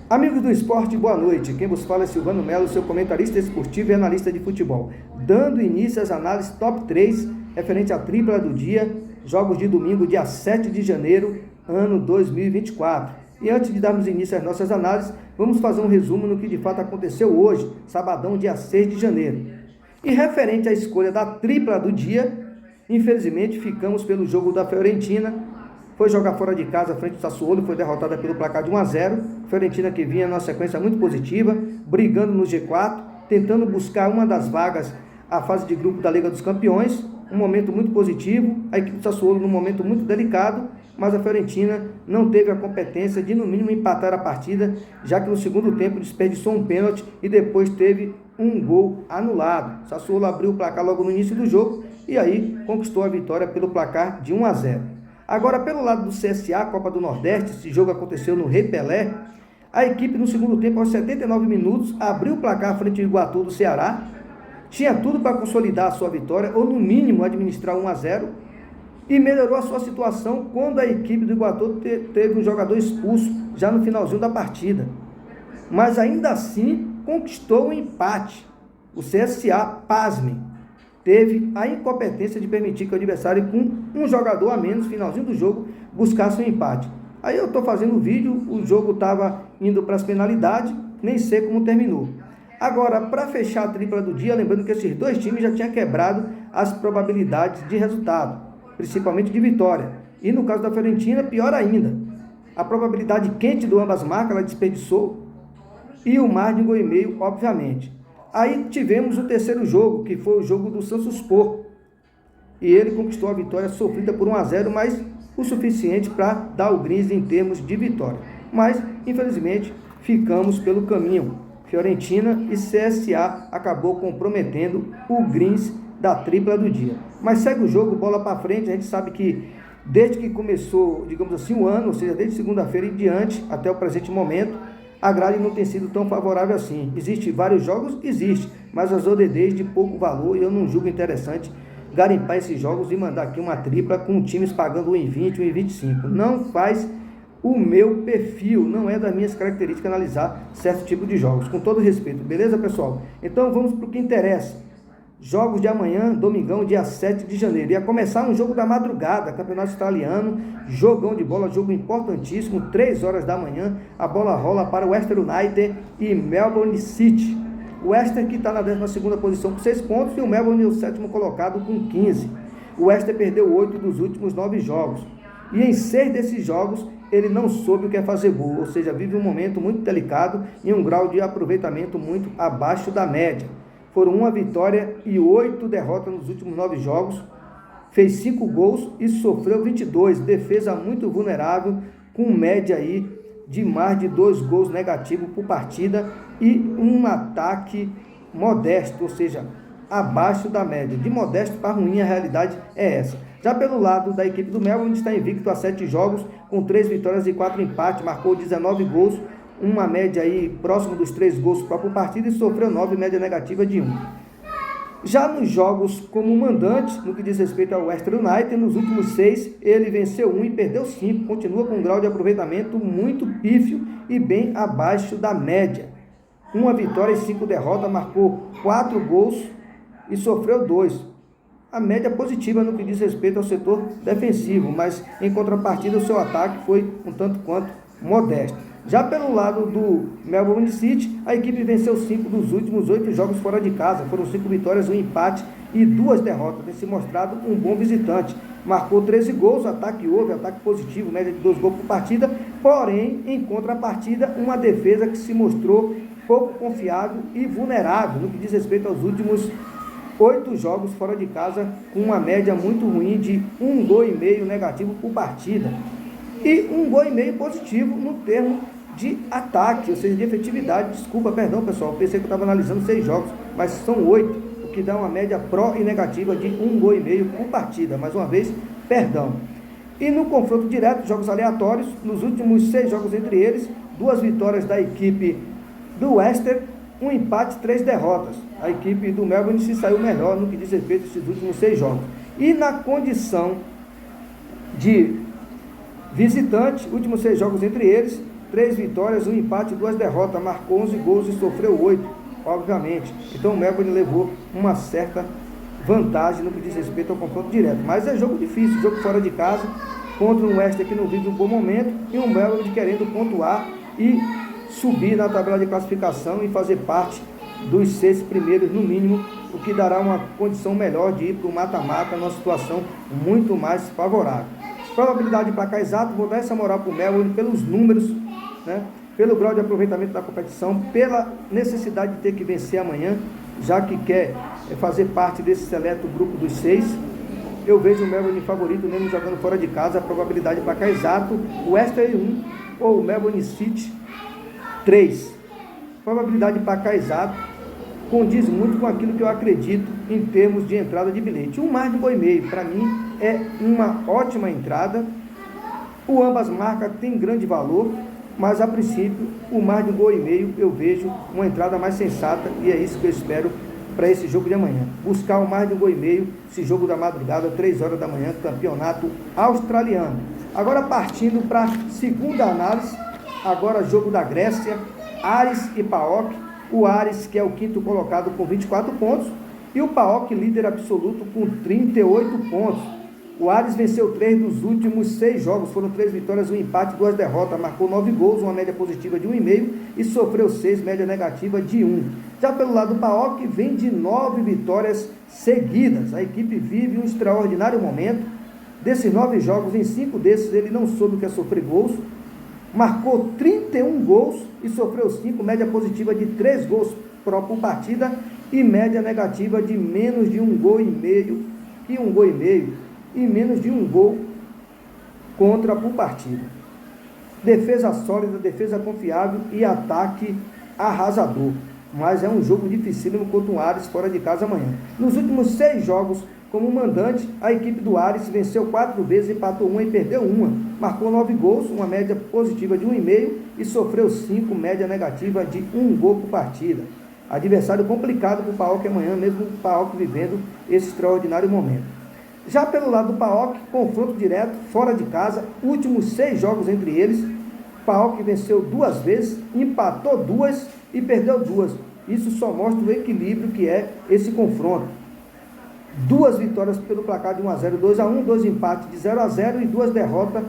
Amigos do esporte, boa noite. Quem vos fala é Silvano Melo, seu comentarista esportivo e analista de futebol. Dando início às análises top 3, referente à tripla do dia, jogos de domingo, dia 7 de janeiro, ano 2024. E antes de darmos início às nossas análises, vamos fazer um resumo no que de fato aconteceu hoje, sabadão, dia 6 de janeiro. E referente à escolha da tripla do dia, infelizmente ficamos pelo jogo da Fiorentina. Foi jogar fora de casa frente ao Sassuolo, foi derrotada pelo placar de 1-0. Fiorentina que vinha numa sequência muito positiva, brigando no G4, tentando buscar uma das vagas à fase de grupo da Liga dos Campeões. Um momento muito positivo, a equipe do Sassuolo num momento muito delicado, mas a Fiorentina não teve a competência de no mínimo empatar a partida, já que no segundo tempo desperdiçou um pênalti e depois teve um gol anulado. O Sassuolo abriu o placar logo no início do jogo e aí conquistou a vitória pelo placar de 1-0. Agora, pelo lado do CSA, Copa do Nordeste, esse jogo aconteceu no Rei Pelé, a equipe no segundo tempo, aos 79 minutos, abriu o placar frente ao Iguatu do Ceará, tinha tudo para consolidar a sua vitória, ou no mínimo administrar 1-0, e melhorou a sua situação quando a equipe do Iguatu teve um jogador expulso já no finalzinho da partida. Mas ainda assim, conquistou o empate. O CSA, pasmem, teve a incompetência de permitir que o adversário, com um jogador a menos, finalzinho do jogo, buscasse um empate. Aí eu estou fazendo o vídeo, o jogo estava indo para as penalidades, nem sei como terminou. Agora, para fechar a tripla do dia, lembrando que esses dois times já tinham quebrado as probabilidades de resultado, principalmente de vitória. E no caso da Fiorentina, pior ainda. A probabilidade quente do ambas marcas, ela desperdiçou, e o mar de 1,5 gol, obviamente. Aí tivemos o terceiro jogo, que foi o jogo do Sansospor. E ele conquistou a vitória sofrida por 1-0, mas o suficiente para dar o Greens em termos de vitória. Mas, infelizmente, ficamos pelo caminho. Fiorentina e CSA acabou comprometendo o Greens da tripla do dia. Mas segue o jogo, bola para frente. A gente sabe que desde que começou, digamos assim, o ano, ou seja, desde segunda-feira em diante, até o presente momento, a grade não tem sido tão favorável assim. Existem vários jogos? Existe, mas as ODDs de pouco valor, e eu não julgo interessante garimpar esses jogos e mandar aqui uma tripla com times pagando 1,20, 1,25. Não faz o meu perfil, não é das minhas características analisar certo tipo de jogos, com todo respeito, beleza, pessoal? Então vamos para o que interessa. Jogos de amanhã, domingão, dia 7 de janeiro. Ia começar um jogo da madrugada, campeonato italiano, jogão de bola, jogo importantíssimo, 3 horas da manhã, a bola rola para o West Ham United e Melbourne City. O West Ham que está na 12ª posição com 6 pontos e o Melbourne é o 7º colocado com 15. O West Ham perdeu 8 dos últimos 9 jogos. E em 6 desses jogos, ele não soube o que é fazer gol, ou seja, vive um momento muito delicado e um grau de aproveitamento muito abaixo da média. Foram 1 vitória e 8 derrotas nos últimos 9 jogos, fez 5 gols e sofreu 22, defesa muito vulnerável, com média aí de mais de 2 gols negativos por partida e um ataque modesto, ou seja, abaixo da média. De modesto para ruim, a realidade é essa. Já pelo lado da equipe do Melbourne, está invicto a 7 jogos, com 3 vitórias e 4 empates, marcou 19 gols, uma média aí próximo dos 3 gols por partida e sofreu 9, média negativa de 1. Já nos jogos como mandante, no que diz respeito ao West Ham United, nos últimos 6, ele venceu 1 e perdeu 5, continua com um grau de aproveitamento muito pífio e bem abaixo da média. 1 vitória e 5 derrotas, marcou 4 gols e sofreu 2. A média positiva no que diz respeito ao setor defensivo, mas em contrapartida o seu ataque foi um tanto quanto modesto. Já pelo lado do Melbourne City, a equipe venceu 5 dos últimos 8 jogos fora de casa. Foram 5 vitórias, 1 empate e 2 derrotas. Tem se mostrado um bom visitante. Marcou 13 gols, ataque positivo, média de 2 gols por partida. Porém, em contrapartida, uma defesa que se mostrou pouco confiável e vulnerável no que diz respeito aos últimos 8 jogos fora de casa, com uma média muito ruim de 1,5 gol negativo por partida. E 1,5 gol positivo no termo de ataque, ou seja, de efetividade. Perdão pessoal, pensei que eu estava analisando 6 jogos, mas são 8, o que dá uma média pró e negativa de 1,5 gol por partida. Mais uma vez, perdão. E no confronto direto, jogos aleatórios, nos últimos 6 jogos entre eles, 2 vitórias da equipe do West Ham, 1 empate, 3 derrotas. A equipe do Melbourne se saiu melhor no que diz respeito a esses últimos 6 jogos. E na condição de visitante, últimos 6 jogos entre eles, 3 vitórias, 1 empate e 2 derrotas, marcou 11 gols e sofreu 8, obviamente. Então o Melbourne levou uma certa vantagem no que diz respeito ao confronto direto. Mas é jogo difícil, jogo fora de casa, contra um West que não vive um bom momento, e um Melbourne querendo pontuar e subir na tabela de classificação e fazer parte dos 6 primeiros no mínimo, o que dará uma condição melhor de ir para o mata-mata numa situação muito mais favorável. Probabilidade de placar exato, vou dar essa moral para o Melbourne pelos números, né? Pelo grau de aproveitamento da competição, pela necessidade de ter que vencer amanhã, já que quer fazer parte desse seleto grupo dos 6. Eu vejo o Melbourne favorito, mesmo jogando fora de casa. A probabilidade de placar exato, o West Ham 1 ou o Melbourne City 3. Probabilidade de placar exato condiz muito com aquilo que eu acredito em termos de entrada de bilhete. Um mais de 1,5 para mim é uma ótima entrada. O ambas marcas tem grande valor, mas a princípio o mais de 1,5 eu vejo uma entrada mais sensata, e é isso que eu espero para esse jogo de amanhã. Buscar o mais de 1,5, esse jogo da madrugada, 3 horas da manhã, campeonato australiano. Agora partindo para a segunda análise, agora jogo da Grécia, Aris e PAOK. O Aris, que é o quinto colocado, com 24 pontos, e o PAOK, líder absoluto, com 38 pontos. O Aris venceu 3 dos últimos 6 jogos, foram 3 vitórias, 1 empate e 2 derrotas, marcou 9 gols, uma média positiva de 1,5 e sofreu 6, média negativa de 1. Já pelo lado do PAOK, vem de 9 vitórias seguidas. A equipe vive um extraordinário momento. Desses 9 jogos, em 5 desses ele não soube o que é sofrer gols, marcou 31 gols e sofreu 5, média positiva de 3 gols por partida e média negativa de menos de 1,5 gol e menos de 1 gol contra por partida. Defesa sólida, defesa confiável e ataque arrasador. Mas é um jogo dificílimo contra o Aris fora de casa amanhã. Nos últimos 6 jogos como mandante, a equipe do Aris venceu 4 vezes, empatou 1 e perdeu 1. Marcou 9 gols, uma média positiva de 1,5 e sofreu 5, média negativa de 1 gol por partida. Adversário complicado para o PAOK amanhã, mesmo o PAOK vivendo esse extraordinário momento. Já pelo lado do PAOK, confronto direto, fora de casa, últimos 6 jogos entre eles, PAOK venceu 2 vezes, empatou 2 e perdeu 2. Isso só mostra o equilíbrio que é esse confronto. 2 vitórias pelo placar de 1-0, 2-1, 2 empates de 0-0 e 2 derrotas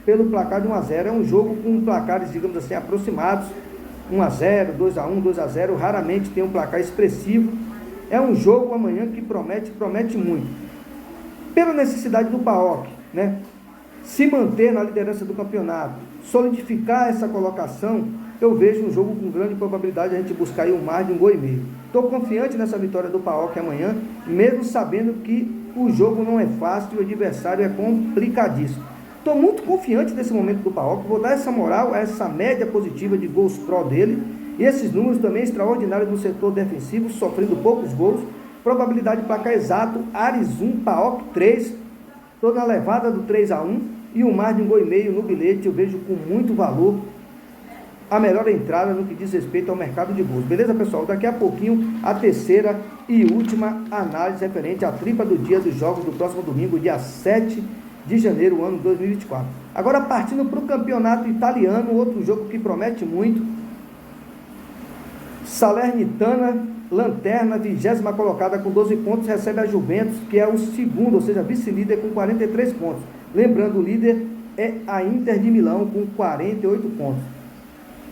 pelo placar de 1-0. É um jogo com placares, digamos assim, aproximados, 1-0, 2-1, 2-0, raramente tem um placar expressivo. É um jogo amanhã que promete muito. Pela necessidade do PAOK, né, se manter na liderança do campeonato, solidificar essa colocação, eu vejo um jogo com grande probabilidade de a gente buscar aí um mais de 1,5 gols. Estou confiante nessa vitória do PAOK amanhã, mesmo sabendo que o jogo não é fácil e o adversário é complicadíssimo. Estou muito confiante nesse momento do PAOK, vou dar essa moral, essa média positiva de gols pró dele, e esses números também extraordinários no setor defensivo, sofrendo poucos gols, probabilidade de placar exato, Aris 1, PAOK 3, estou na levada do 3-1, e um mais de 1,5 gols no bilhete, eu vejo com muito valor a melhor entrada no que diz respeito ao mercado de gols. Beleza, pessoal? Daqui a pouquinho, a terceira e última análise referente à tripla do dia dos jogos do próximo domingo, dia 7 de janeiro, ano 2024. Agora, partindo para o campeonato italiano, outro jogo que promete muito. Salernitana, lanterna, 20ª colocada com 12 pontos, recebe a Juventus, que é o segundo, ou seja, vice-líder com 43 pontos. Lembrando, o líder é a Inter de Milão com 48 pontos.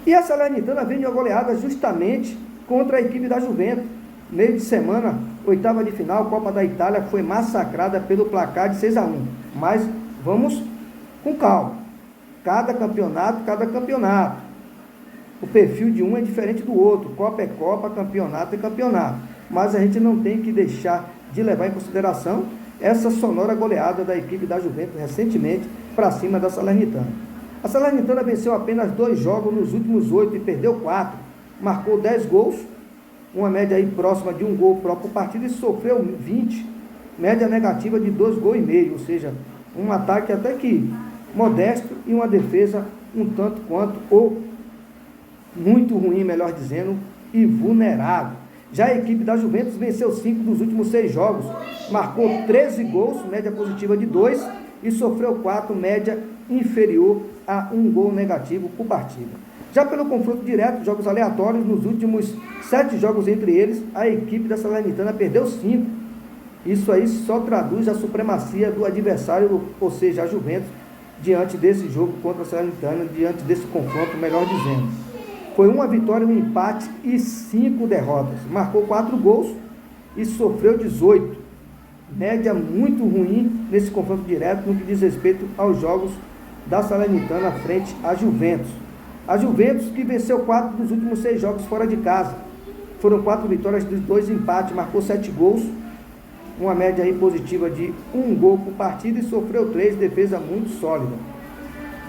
E a Salernitana vem de uma goleada justamente contra a equipe da Juventus. Meio de semana, 8ª de final, Copa da Itália, foi massacrada pelo placar de 6-1. Mas vamos com calma. Cada campeonato. O perfil de um é diferente do outro. Copa é Copa, campeonato é campeonato. Mas a gente não tem que deixar de levar em consideração essa sonora goleada da equipe da Juventus recentemente para cima da Salernitana. A Salernitana venceu apenas 2 jogos nos últimos 8 e perdeu 4. Marcou 10 gols, uma média aí próxima de 1 gol próprio por partida, e sofreu 20, média negativa de 2,5 gols, ou seja, um ataque até que modesto e uma defesa um tanto quanto, ou muito ruim, melhor dizendo, e vulnerável. Já a equipe da Juventus venceu 5 dos últimos 6 jogos, marcou 13 gols, média positiva de 2, e sofreu 4, média inferior a 1 gol negativo por partida. Já pelo confronto direto, jogos aleatórios, nos últimos 7 jogos entre eles, a equipe da Salernitana perdeu 5. Isso aí só traduz a supremacia do adversário, ou seja, a Juventus, diante desse jogo contra a Salernitana, diante desse confronto, melhor dizendo. Foi uma vitória, um empate e 5 derrotas. Marcou 4 gols e sofreu 18. Média muito ruim nesse confronto direto no que diz respeito aos jogos da Salernitana frente à Juventus. A Juventus que venceu 4 dos últimos 6 jogos fora de casa. Foram 4 vitórias e 2 empates, marcou 7 gols, uma média aí positiva de 1 gol por partida e sofreu 3, defesa muito sólida.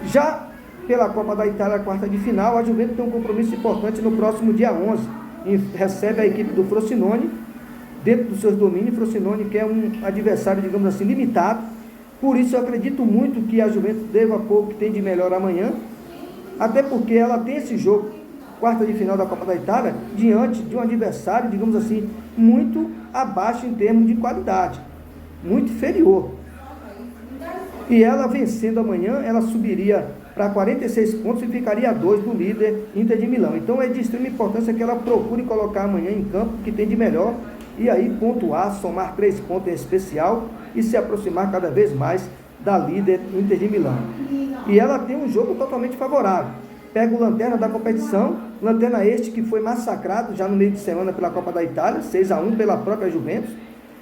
Já pela Copa da Itália, quarta de final, a Juventus tem um compromisso importante no próximo dia 11. Recebe a equipe do Frosinone, dentro dos seus domínios. Frosinone que é um adversário, digamos assim, limitado. Por isso eu acredito muito que a Juventus deva pôr o que tem de melhor amanhã, até porque ela tem esse jogo, quarta de final da Copa da Itália, diante de um adversário, digamos assim, muito abaixo em termos de qualidade, muito inferior. E ela vencendo amanhã, ela subiria para 46 pontos e ficaria a 2 do líder Inter de Milão. Então é de extrema importância que ela procure colocar amanhã em campo o que tem de melhor e aí pontuar, somar 3 pontos em especial e se aproximar cada vez mais da líder Inter de Milão. E ela tem um jogo totalmente favorável. Pega o lanterna da competição, lanterna este que foi massacrado já no meio de semana pela Copa da Itália, 6-1 pela própria Juventus,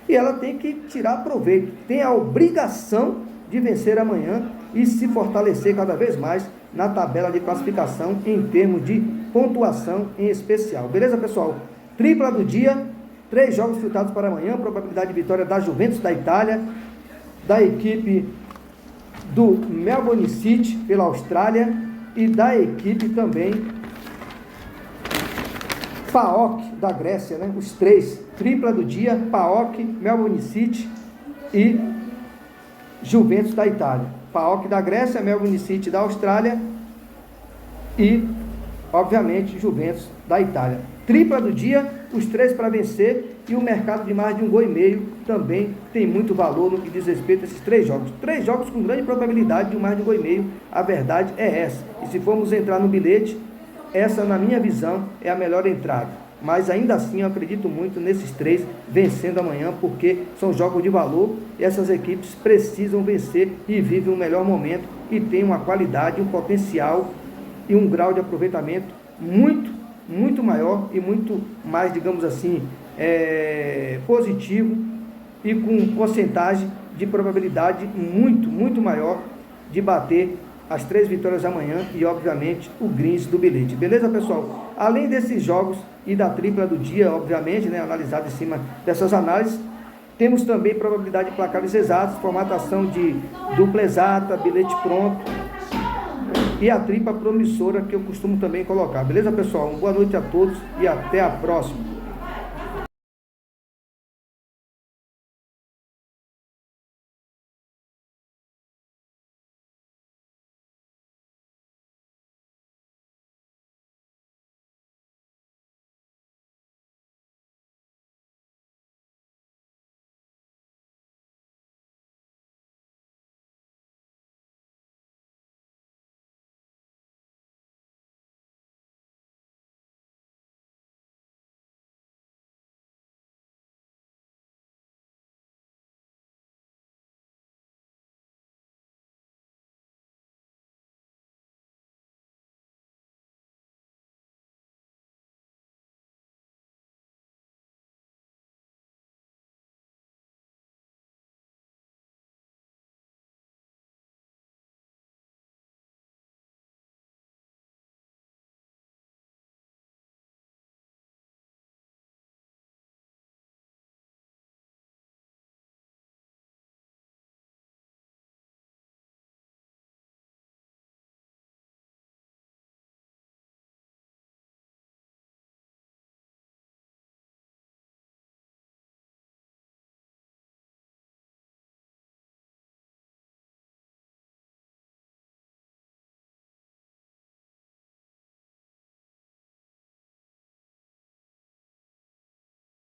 e ela tem que tirar proveito, tem a obrigação de vencer amanhã e se fortalecer cada vez mais na tabela de classificação em termos de pontuação em especial. Beleza, pessoal? Tripla do dia, 3 jogos filtrados para amanhã, probabilidade de vitória da Juventus da Itália, da equipe do Melbourne City pela Austrália e da equipe também PAOK da Grécia, né? Os 3, tripla do dia, PAOK, Melbourne City e Juventus da Itália. PAOK da Grécia, Melbourne City da Austrália e, obviamente, Juventus da Itália. Tripla do dia, os 3 para vencer e o mercado de mais de 1,5 gols também tem muito valor no que diz respeito a esses 3 jogos. 3 jogos com grande probabilidade de mais de 1,5 gols, a verdade é essa. E se formos entrar no bilhete, essa, na minha visão, é a melhor entrada. Mas ainda assim eu acredito muito nesses 3 vencendo amanhã, porque são jogos de valor e essas equipes precisam vencer e vivem um melhor momento e têm uma qualidade, um potencial e um grau de aproveitamento muito maior e muito mais, digamos assim, positivo e com porcentagem de probabilidade muito maior de bater as 3 vitórias amanhã e, obviamente, o greens do bilhete. Beleza, pessoal? Além desses jogos e da tripla do dia, obviamente, né, analisado em cima dessas análises, temos também probabilidade de placares exatos, formatação de dupla exata, bilhete pronto e a tripla promissora que eu costumo também colocar. Beleza, pessoal? Boa noite a todos e até a próxima.